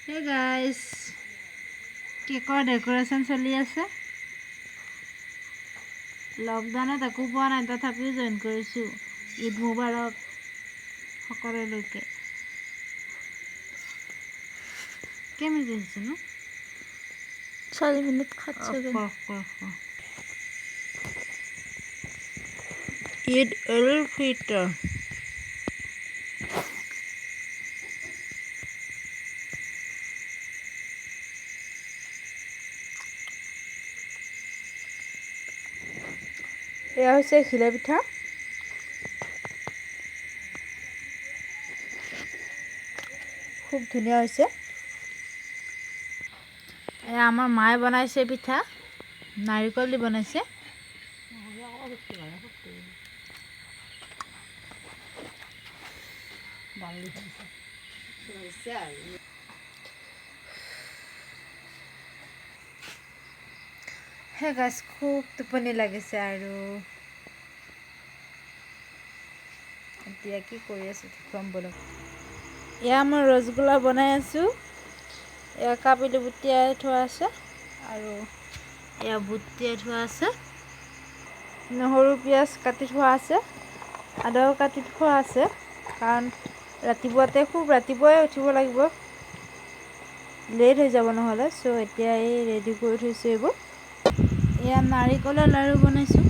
Hey guys, কেকৰ decoration চলি আছে। লকডাউনত একো পোৱা নাই, তথাপিও জইন কৰিছোঁ। ঈদ মুবাৰক সকলোলৈকে। কেইমিনিট হৈছে ন? 4 মিনিট 7 ছেকেণ্ড। ঈদ উল ফিতৰ। এয়া হৈছে ঘিলা পিঠা। খুব ধুনীয়া হৈছে। এয়া আমাৰ মায়ে বনাইছে পিঠা, নাৰিকল দি বনাইছে। হে গাইছ, খুব টোপনি লাগিছে আৰু এতিয়া কি কৰি আছোঁ কম বলক। এয়া মই ৰসগোল্লা বনাই আছোঁ। এয়া কাবুলী বুট তিয়াই থোৱা আছে আৰু এয়া বুট তিয়াই থোৱা আছে। নহৰু পিঁয়াজ কাটি থোৱা আছে, আদাও কাটি থোৱা আছে, কাৰণ খুব ৰাতিপুৱাই উঠিব লাগিব, লেট হৈ যাব নহ'লে। চ' এতিয়া এই ৰেডি কৰি থৈছোঁ এইবোৰ। এয়া নাৰিকলৰ লাড়ু বনাইছোঁ।